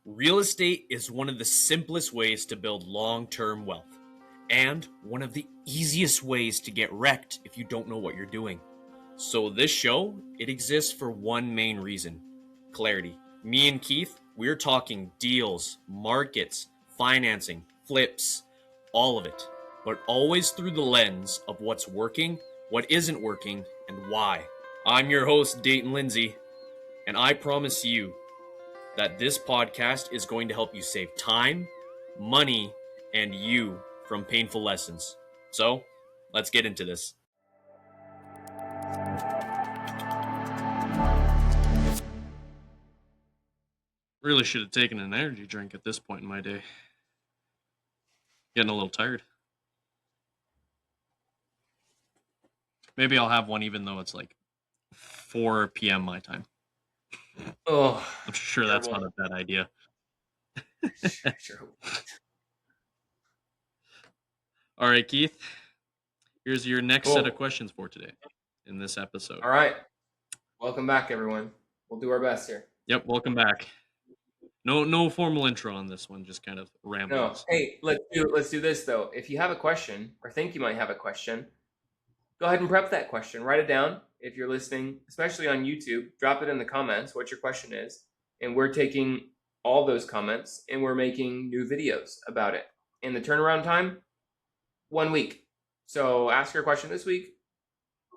Real estate is one of the simplest ways to build long-term wealth, and one of the easiest ways to get wrecked if you don't know what you're doing. So this show, it exists for one main reason: clarity. Me and Keith, we're talking deals, markets, financing, flips, all of it, but always through the lens of what's working, what isn't working, and why. I'm your host, Dayton Lindsey, and I promise you that this podcast is going to help you save time, money, and you from painful lessons. So, let's get into this. Really should have taken an energy drink at this point in my day. Getting a little tired. Maybe I'll have one even though it's like 4 p.m. my time. Oh, I'm sure that's not a bad idea. Sure. All right, Keith. Here's your next set of questions for today in this episode. All right. Welcome back, everyone. We'll do our best here. Yep, welcome back. No formal intro on this one, just kind of rambles. No. Hey, let's do this though. If you have a question or think you might have a question, go ahead and prep that question. Write it down. If you're listening, especially on YouTube, drop it in the comments what your question is, and we're taking all those comments and we're making new videos about it. And the turnaround time, 1 week. So ask your question this week,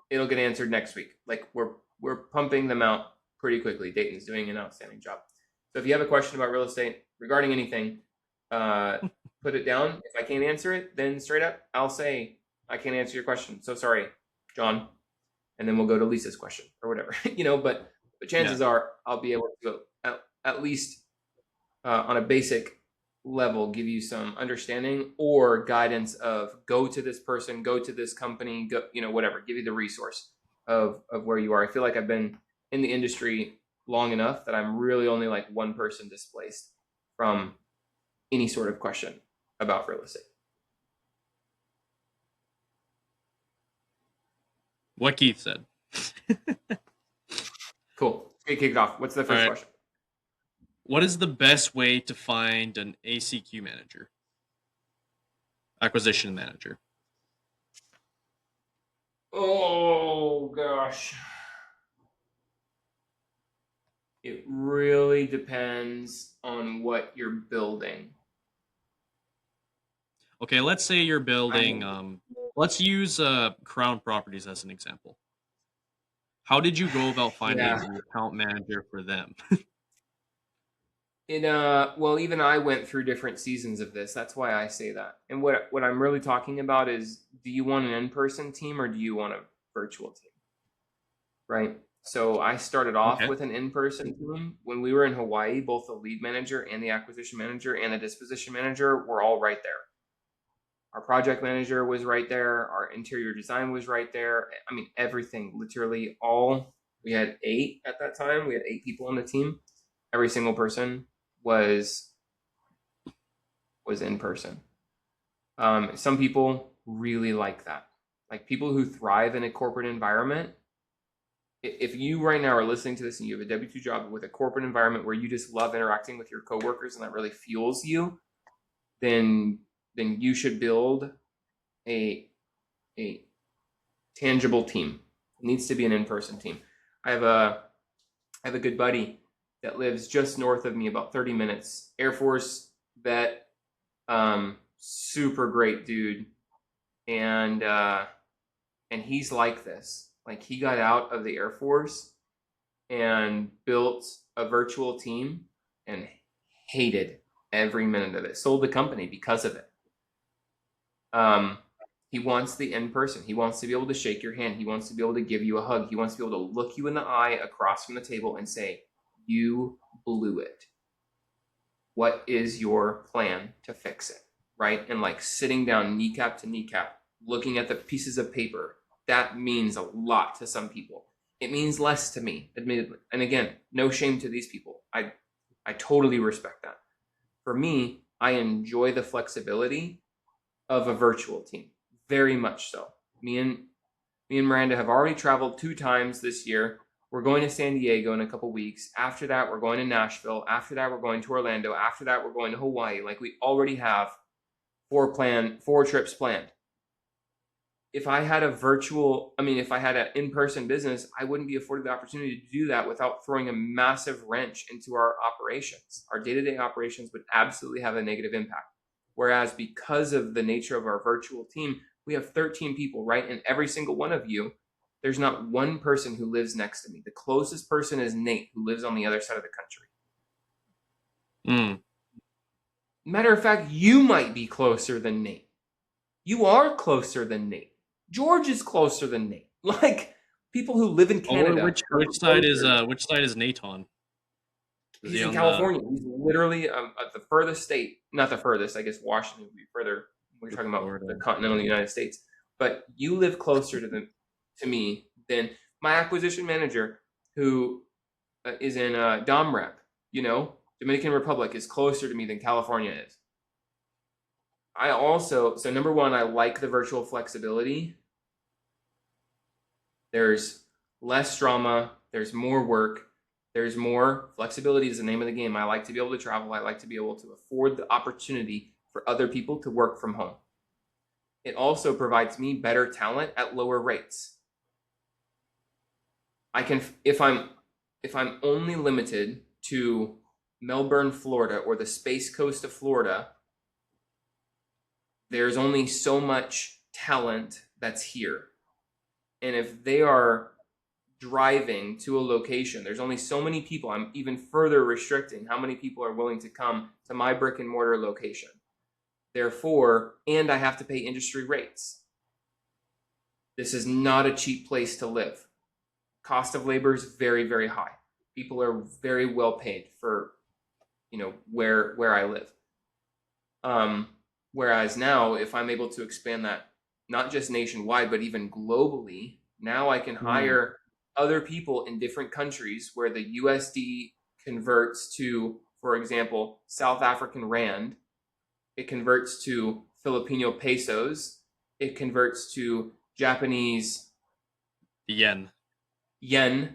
it'll get answered next week. Like we're pumping them out pretty quickly. Dayton's doing an outstanding job. So if you have a question about real estate regarding anything, put it down. If I can't answer it, then straight up, I'll say, I can't answer your question. So sorry, John. And then we'll go to Lisa's question or whatever, but chances are I'll be able to go at least on a basic level, give you some understanding or guidance of go to this person, go to this company, go, whatever, give you the resource of where you are. I feel like I've been in the industry long enough that I'm really only like one person displaced from any sort of question about real estate. What Keith said. Cool. Get kicked off. What's the first question? What is the best way to find an ACQ manager? Acquisition manager. Oh, gosh. It really depends on what you're building. Okay, let's say you're building, let's use Crowne Properties as an example. How did you go about finding an account manager for them? Well, even I went through different seasons of this. That's why I say that. And what I'm really talking about is, do you want an in-person team or do you want a virtual team? Right? So I started off with an in-person team. When we were in Hawaii, both the lead manager and the acquisition manager and the disposition manager were all right there. Our project manager was right there. Our interior design was right there. I mean, everything, literally all. We had 8 at that time. We had 8 people on the team. Every single person was in person. Some people really like that. Like people who thrive in a corporate environment. If you right now are listening to this and you have a W-2 job with a corporate environment where you just love interacting with your coworkers and that really fuels you, then you should build a tangible team. It needs to be an in-person team. I have a good buddy that lives just north of me, about 30 minutes. Air Force vet, super great dude, and he's like this. Like he got out of the Air Force and built a virtual team and hated every minute of it. Sold the company because of it. He wants the in-person. He wants to be able to shake your hand. He wants to be able to give you a hug. He wants to be able to look you in the eye across from the table and say, you blew it. What is your plan to fix it? Right? And like sitting down kneecap to kneecap, looking at the pieces of paper, that means a lot to some people. It means less to me, admittedly. And again, no shame to these people. I totally respect that. For me, I enjoy the flexibility of a virtual team. Very much so. Me and Miranda have already traveled 2 times this year. we're going to San Diego in a couple weeks. After that, we're going to Nashville. After that, we're going to Orlando. After that, we're going to Hawaii. Like, we already have 4 trips planned. If I had if I had an in-person business, I wouldn't be afforded the opportunity to do that without throwing a massive wrench into our operations. Our day-to-day operations would absolutely have a negative impact. Whereas because of the nature of our virtual team, we have 13 people, right? And every single one of you, there's not one person who lives next to me. The closest person is Nate, who lives on the other side of the country. Matter of fact, you might be closer than Nate. You are closer than Nate. George is closer than Nate. Like, people who live in Canada. Which side is Nate on? He's in California. He's literally at the furthest state. Not the furthest. I guess Washington would be further. We're talking about Florida, the continental United States. But you live closer to me than my acquisition manager, who is in Dom Rep. Dominican Republic is closer to me than California is. So number one, I like the virtual flexibility. There's less drama. There's more work. There's more flexibility is the name of the game. I like to be able to travel. I like to be able to afford the opportunity for other people to work from home. It also provides me better talent at lower rates. I can, if I'm only limited to Melbourne, Florida, or the Space Coast of Florida, there's only so much talent that's here. And if they are driving to a location, there's only so many people. I'm even further restricting how many people are willing to come to my brick and mortar location. Therefore, and I have to pay industry rates. This is not a cheap place to live. Cost of labor is very, very high. People are very well paid for, where I live. Whereas now, if I'm able to expand that, not just nationwide, but even globally, now I can hire other people in different countries where the USD converts to, for example, South African Rand. It converts to Filipino pesos. It converts to Japanese yen. We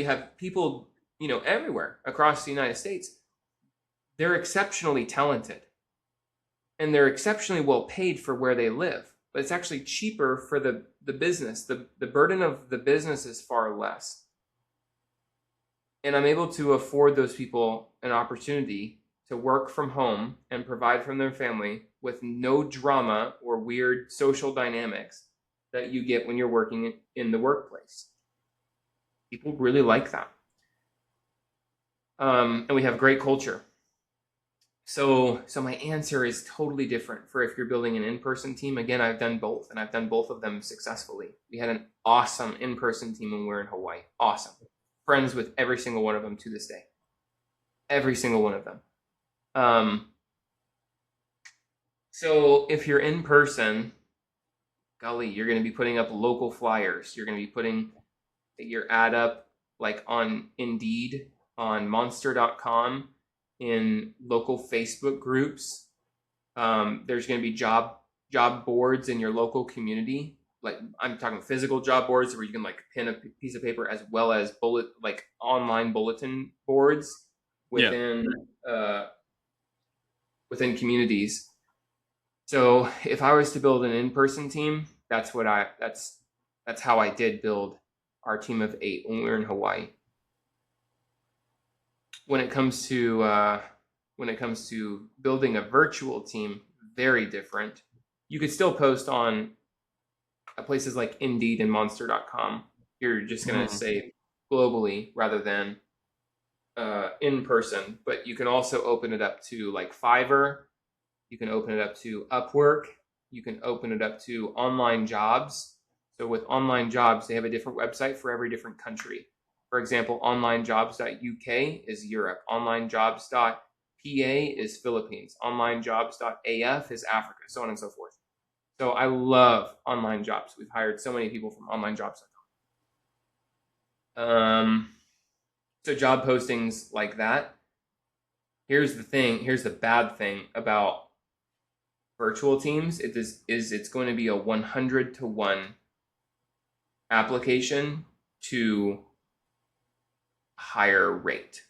have people, everywhere across the United States. They're exceptionally talented. And they're exceptionally well paid for where they live. But it's actually cheaper for the business. The burden of the business is far less. And I'm able to afford those people an opportunity to work from home and provide for their family with no drama or weird social dynamics that you get when you're working in the workplace. People really like that. And we have great culture. So my answer is totally different for if you're building an in-person team. Again, I've done both, and I've done both of them successfully. We had an awesome in-person team when we were in Hawaii. Awesome. Friends with every single one of them to this day. Every single one of them. So if you're in person, golly, you're going to be putting up local flyers. You're going to be putting your ad up like on Indeed, on monster.com, in local Facebook groups. There's going to be job boards in your local community. Like, I'm talking physical job boards where you can like pin a piece of paper, as well as online bulletin boards within communities. So if I was to build an in-person team, that's how I did build our team of 8 when we were in Hawaii. When it comes to building a virtual team, very different. You could still post on places like Indeed and Monster.com. You're just going to say globally rather than in person. But you can also open it up to like Fiverr. You can open it up to Upwork. You can open it up to online jobs. So with online jobs, they have a different website for every different country. For example, onlinejobs.uk is Europe. Onlinejobs.pa is Philippines. Onlinejobs.af is Africa, so on and so forth. So I love online jobs. We've hired so many people from onlinejobs.com. So job postings like that. Here's the bad thing about virtual teams. It's going to be a 100-to-1 application to higher rate.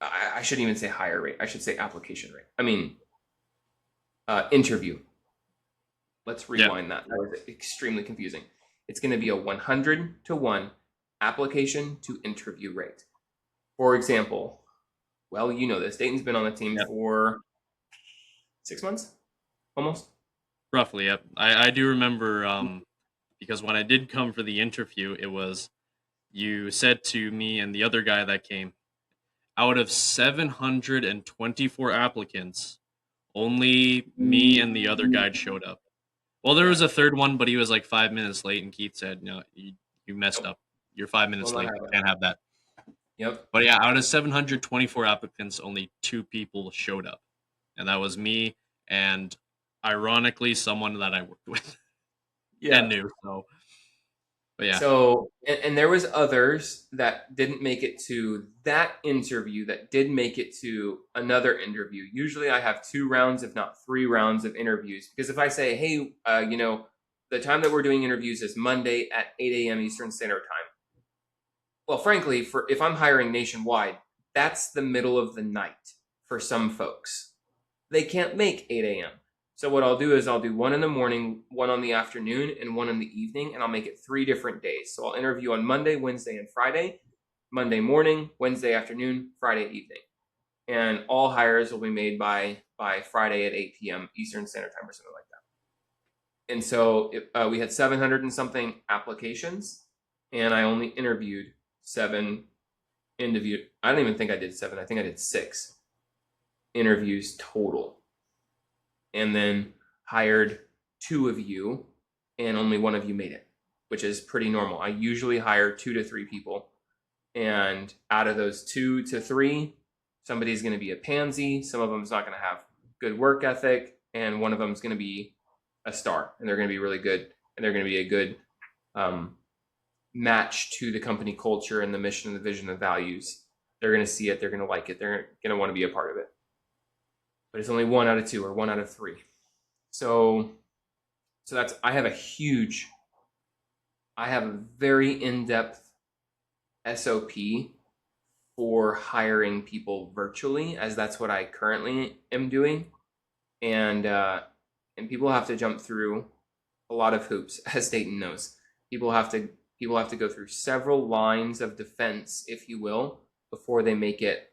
I shouldn't even say higher rate. I should say application rate. I mean, interview. Let's rewind that. That was extremely confusing. It's going to be a 100 to 1 application to interview rate. For example, well, you know this. Dayton's been on the team for 6 months, almost. Roughly, yep. I do remember because when I did come for the interview, it was, you said to me and the other guy that came, out of 724 applicants, only me and the other guy showed up. Well, there was a third one, but he was like 5 minutes late, and Keith said, no, you messed up. You're 5 minutes late. You can't have that. Yep. But yeah, out of 724 applicants, only 2 people showed up. And that was me and, ironically, someone that I worked with and knew. So, but yeah. So, and there was others that didn't make it to that interview that did make it to another interview. Usually I have 2 rounds, if not 3 rounds of interviews. Because if I say, hey, the time that we're doing interviews is Monday at 8 a.m. Eastern Standard Time. Well, frankly, if I'm hiring nationwide, that's the middle of the night for some folks. They can't make 8 a.m. So what I'll do is I'll do 1 in the morning, 1 on the afternoon, and 1 in the evening, and I'll make it 3 different days. So I'll interview on Monday, Wednesday, and Friday, Monday morning, Wednesday afternoon, Friday evening. And all hires will be made by Friday at 8 p.m. Eastern Standard Time or something like that. And so we had 700 and something applications, and I only interviewed 7 interviews. I don't even think I did 7. I think I did 6 interviews total. And then hired 2 of you, and only 1 of you made it, which is pretty normal. I usually hire 2 to 3 people, and out of those 2 to 3, somebody's going to be a pansy. Some of them's not going to have good work ethic, and one of them's going to be a star, and they're going to be really good, and they're going to be a good match to the company culture and the mission and the vision and values. They're going to see it. They're going to like it. They're going to want to be a part of it. But it's only 1 out of 2 or 1 out of 3. So that's, I have a very in-depth SOP for hiring people virtually, as that's what I currently am doing. And people have to jump through a lot of hoops, as Dayton knows. People have to go through several lines of defense, if you will, before they make it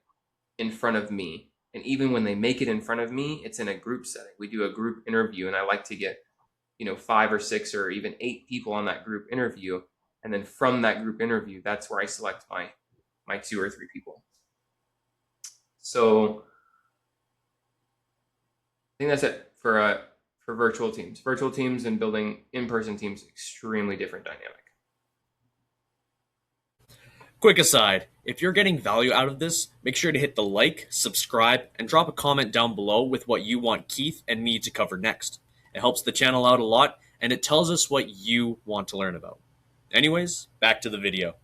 in front of me. And even when they make it in front of me, it's in a group setting. We do a group interview, and I like to get, 5 or 6 or even 8 people on that group interview. And then from that group interview, that's where I select my 2 or 3 people. So I think that's it for virtual teams. Virtual teams and building in-person teams, extremely different dynamic. Quick aside, if you're getting value out of this, make sure to hit the like, subscribe, and drop a comment down below with what you want Keith and me to cover next. It helps the channel out a lot, and it tells us what you want to learn about. Anyways, back to the video.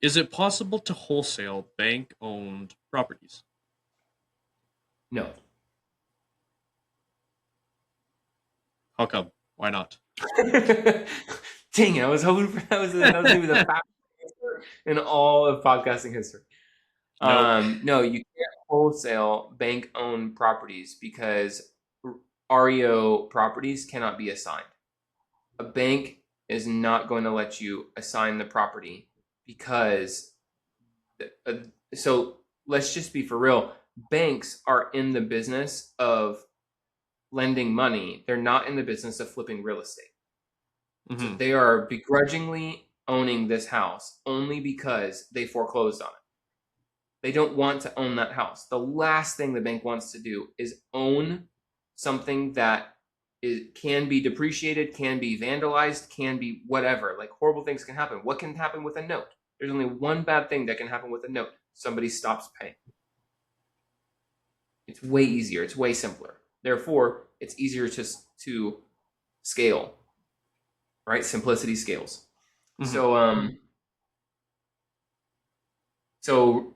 Is it possible to wholesale bank-owned properties? No. How come? Why not? Dang it, I was hoping for that was going to be the fastest answer in all of podcasting history. No, you can't wholesale bank-owned properties because REO properties cannot be assigned. A bank is not going to let you assign the property because, so let's just be for real. Banks are in the business of lending money. They're not in the business of flipping real estate. Mm-hmm. So they are begrudgingly owning this house only because they foreclosed on it. They don't want to own that house. The last thing the bank wants to do is own something that can be depreciated, can be vandalized, can be whatever. Like, horrible things can happen. What can happen with a note? There's only one bad thing that can happen with a note. Somebody stops paying. It's way easier. It's way simpler. Therefore, it's easier to scale. Right? Simplicity scales. Mm-hmm. So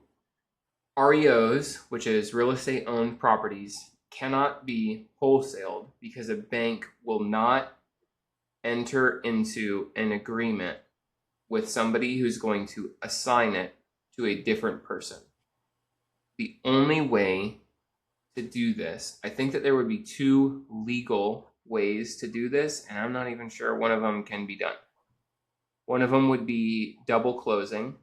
REOs, which is real estate owned properties, cannot be wholesaled because a bank will not enter into an agreement with somebody who's going to assign it to a different person. The only way to do this, I think that there would be two legal ways to do this, and I'm not even sure one of them can be done. One of them would be double closing.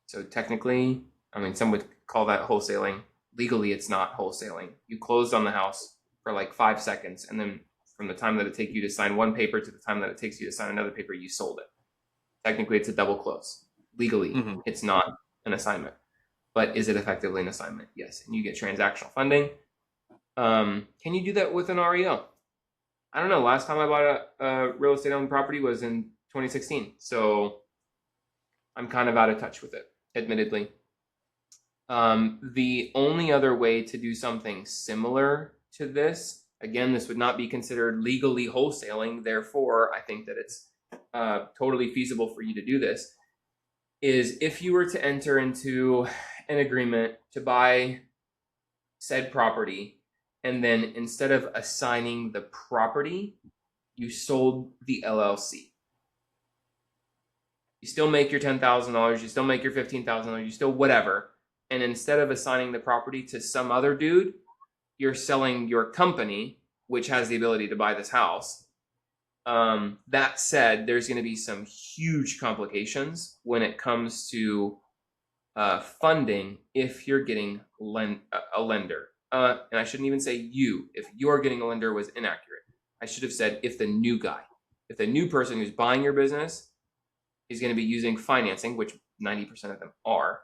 So technically, I mean, some would call that wholesaling. Legally, it's not wholesaling. You closed on the house for like 5 seconds, and then from the time that it takes you to sign one paper to the time that it takes you to sign another paper, you sold it. Technically, it's a double close. Legally, it's not an assignment. But is it effectively an assignment? Yes. And you get transactional funding. Can you do that with an REO? I don't know. Last time I bought a real estate owned property was in 2016. So I'm kind of out of touch with it, admittedly. The only other way to do something similar to this, again, this would not be considered legally wholesaling. Therefore, I think that it's totally feasible for you to do this, is if you were to enter into an agreement to buy said property, and then instead of assigning the property, you sold the LLC. You still make your $10,000, you still make your $15,000, you still whatever. And instead of assigning the property to some other dude, you're selling your company, which has the ability to buy this house. That said, there's going to be some huge complications when it comes to funding if you're getting a lender. And I shouldn't even say you. If you're getting a lender was inaccurate. I should have said if the new guy, if the new person who's buying your business is going to be using financing, which 90% of them are,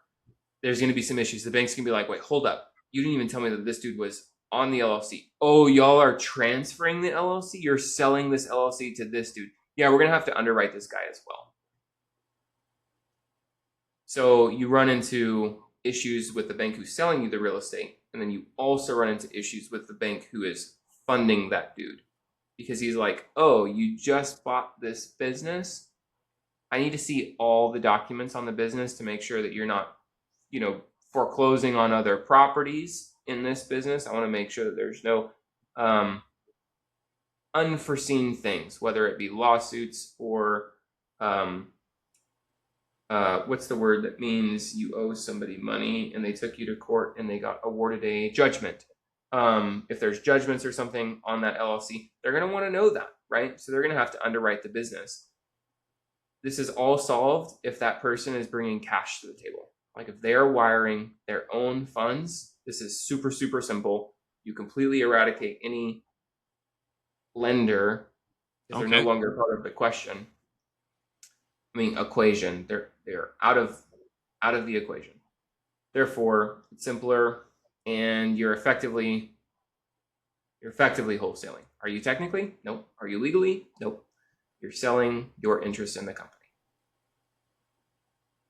there's going to be some issues. The bank's going to be like, wait, hold up. You didn't even tell me that this dude was on the LLC. Oh, y'all are transferring the LLC? You're selling this LLC to this dude. Yeah, we're going to have to underwrite this guy as well. So you run into issues with the bank who's selling you the real estate, and then you also run into issues with the bank who is funding that dude. Because he's like, oh, you just bought this business? I need to see all the documents on the business to make sure that you're not, foreclosing on other properties in this business. I want to make sure that there's no unforeseen things, whether it be lawsuits or what's the word that means you owe somebody money and they took you to court and they got awarded a judgment. If there's judgments or something on that LLC, they're going to want to know that, right? So they're going to have to underwrite the business. This is all solved if that person is bringing cash to the table. Like if they're wiring their own funds, this is super, super simple. You completely eradicate any lender because they're no longer part of the question. Equation. They're out of the equation. Therefore, it's simpler, and you're effectively wholesaling. Are you technically? Nope. Are you legally? Nope. You're selling your interest in the company.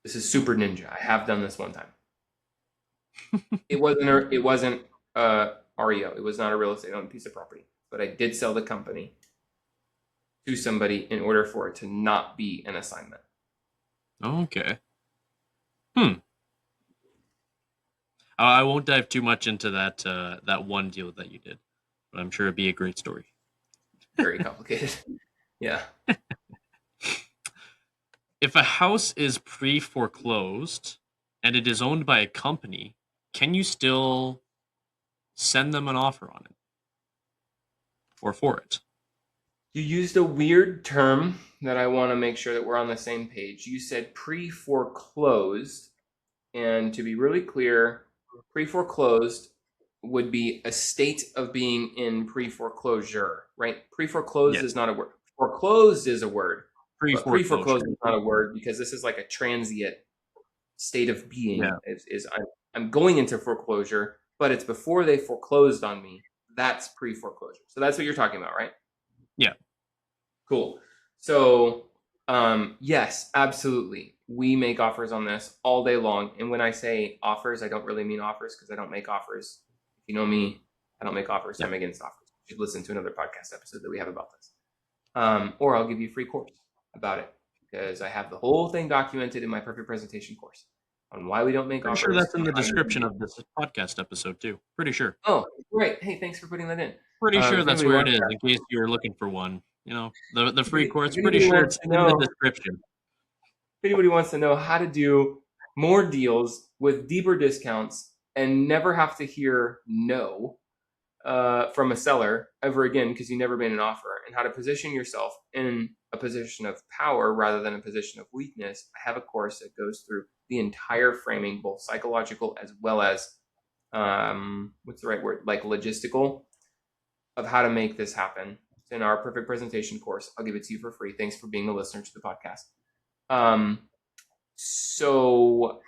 This is super ninja. I have done this one time. It wasn't REO. It was not a real estate owned piece of property, but I did sell the company to somebody in order for it to not be an assignment. Okay. I won't dive too much into that one deal that you did, but I'm sure it'd be a great story. Very complicated. Yeah. If a house is pre-foreclosed and it is owned by a company, can you still send them an offer on it or for it? You used a weird term that I want to make sure that we're on the same page. You said pre-foreclosed, and to be really clear, pre-foreclosed would be a state of being in pre-foreclosure, right? Pre-foreclosed is not a word. Foreclosed is a word. Pre-foreclosed is not a word because this is like a transient state of being. Yeah. I'm going into foreclosure, but it's before they foreclosed on me. That's pre-foreclosure. So that's what you're talking about, right? Yeah. Cool. So, yes, absolutely. We make offers on this all day long. And when I say offers, I don't really mean offers because I don't make offers. If you know me, I don't make offers. Yeah. I'm against offers. You should listen to another podcast episode that we have about this. Or I'll give you a free course about it because I have the whole thing documented in my perfect presentation course on why we don't make offers. I'm sure that's in the description of this podcast episode too. Pretty sure. Oh, great. Hey, thanks for putting that in. Pretty sure that's where it is in case you're looking for one. the free course. If Pretty anybody sure wants it's to in the know, description. if anybody wants to know how to do more deals with deeper discounts and never have to hear no from a seller ever again because you never made an offer, and how to position yourself in a position of power rather than a position of weakness, I have a course that goes through the entire framing, both psychological as well as what's the right word, like logistical, of how to make this happen. It's in our perfect presentation course. I'll give it to you for free. Thanks for being a listener to the podcast. So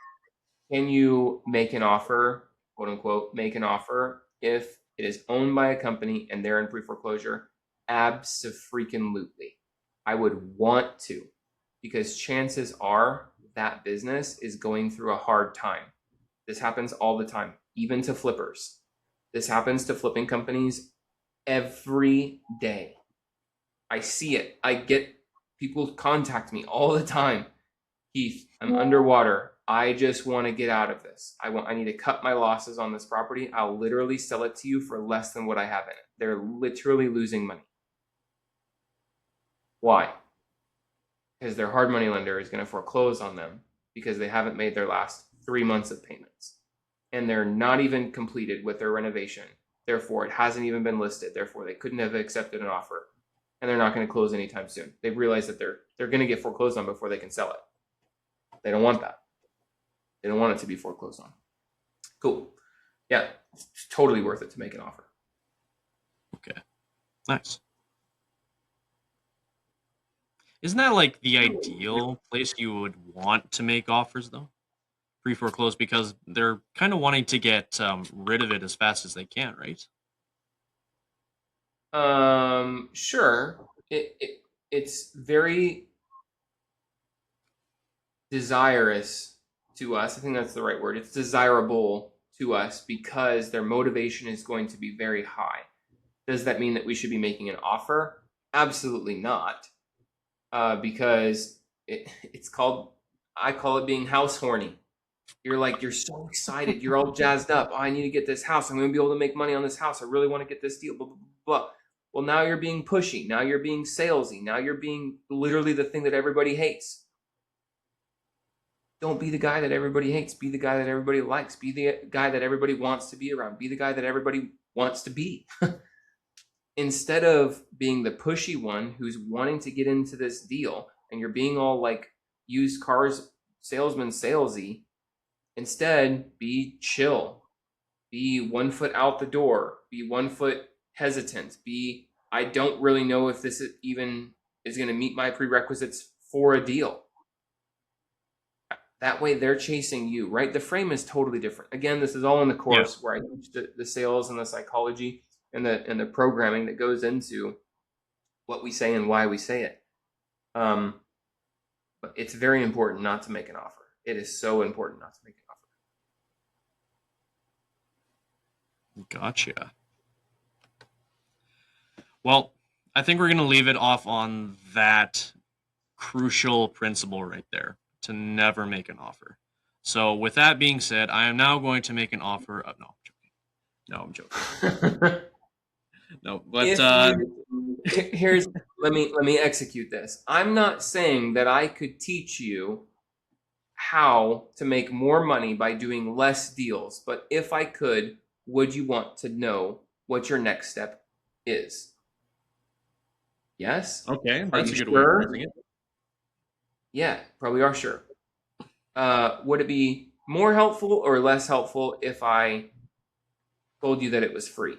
can you make an offer, quote unquote, make an offer if it is owned by a company and they're in pre-foreclosure? Abso-freaking-lutely. I would want to, because chances are that business is going through a hard time. This happens all the time, even to flippers. This happens to flipping companies every day. I see it. I get people contact me all the time. Heath, I'm underwater. I just want to get out of this. I need to cut my losses on this property. I'll literally sell it to you for less than what I have in it. They're literally losing money. Why? Because their hard money lender is going to foreclose on them because they haven't made their last 3 months of payments. And they're not even completed with their renovation. Therefore, it hasn't even been listed. Therefore, they couldn't have accepted an offer. And they're not going to close anytime soon. They've realized that they're going to get foreclosed on before they can sell it. They don't want that. They don't want it to be foreclosed on. Cool. Yeah, it's totally worth it to make an offer. Okay. Nice. Isn't that like the ideal place you would want to make offers, though? Pre-foreclose, because they're kind of wanting to get rid of it as fast as they can, right? Sure. It's very desirous to us. I think that's the right word. It's desirable to us because their motivation is going to be very high. Does that mean that we should be making an offer? Absolutely not. Because it's called, I call it being house horny. You're so excited. You're all jazzed up. Oh, I need to get this house. I'm going to be able to make money on this house. I really want to get this deal. Blah, blah, blah, blah. Well, now you're being pushy. Now you're being salesy. Now you're being literally the thing that everybody hates. Don't be the guy that everybody hates. Be the guy that everybody likes. Be the guy that everybody wants to be around. Be the guy that everybody wants to be. Instead of being the pushy one who's wanting to get into this deal and you're being all like used cars salesman salesy, instead be chill. Be 1 foot out the door. Be 1 foot hesitant. Be, I don't really know if this even is going to meet my prerequisites for a deal. That way they're chasing you, right? The frame is totally different. Again, this is all in the course where I teach the sales and the psychology and the programming that goes into what we say and why we say it. But it's very important not to make an offer. It is so important not to make an offer. Gotcha. Well, I think we're going to leave it off on that crucial principle right there, to never make an offer. So with that being said, I am now going to make an offer of, no, I'm joking. No, but here's, let me execute this. I'm not saying that I could teach you how to make more money by doing less deals, but if I could, would you want to know what your next step is? Yes? Okay, Are that's you a good sure? way of phrasing it. Yeah, probably are sure. Would it be more helpful or less helpful if I told you that it was free?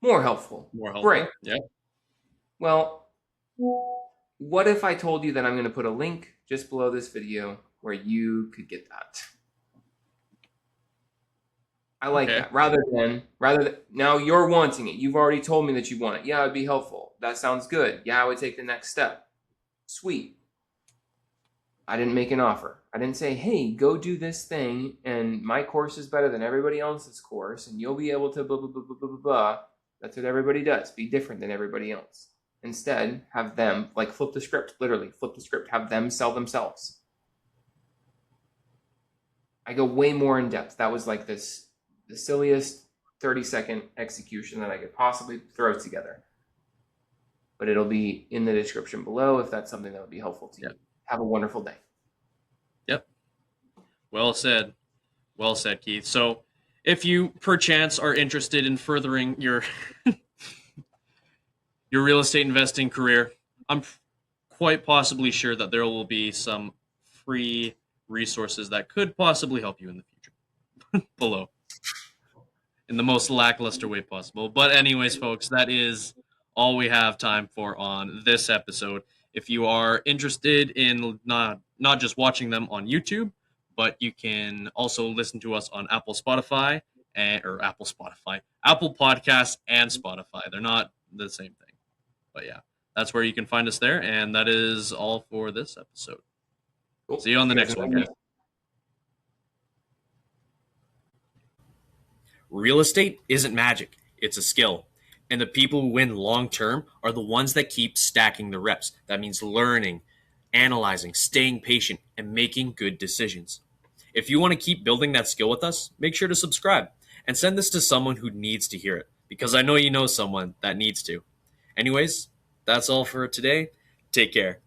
More helpful. More helpful. Great. Yeah. Well, what if I told you that I'm going to put a link just below this video where you could get that? I like that. Rather than now you're wanting it. You've already told me that you want it. Yeah, it'd be helpful. That sounds good. Yeah, I would take the next step. Sweet. I didn't make an offer. I didn't say, hey, go do this thing and my course is better than everybody else's course and you'll be able to blah, blah, blah, blah, blah, blah, blah. That's what everybody does. Be different than everybody else. Instead, have them, like flip the script, literally flip the script, have them sell themselves. I go way more in depth. That was like the silliest 30-second execution that I could possibly throw together. But it'll be in the description below if that's something that would be helpful to you. Yep. Have a wonderful day. Yep. Well said. Well said, Keith. So if you perchance are interested in furthering your your real estate investing career, I'm quite possibly sure that there will be some free resources that could possibly help you in the future below in the most lackluster way possible. But anyways, folks, that is all we have time for on this episode. If you are interested in not just watching them on YouTube, but you can also listen to us on Apple Podcasts and Spotify. They're not the same thing. But yeah, that's where you can find us there. And that is all for this episode. Cool. See you on the next one, guys. Real estate isn't magic, it's a skill. And the people who win long term are the ones that keep stacking the reps. That means learning, analyzing, staying patient, and making good decisions. If you want to keep building that skill with us, make sure to subscribe and send this to someone who needs to hear it, because I know you know someone that needs to. Anyways, that's all for today. Take care.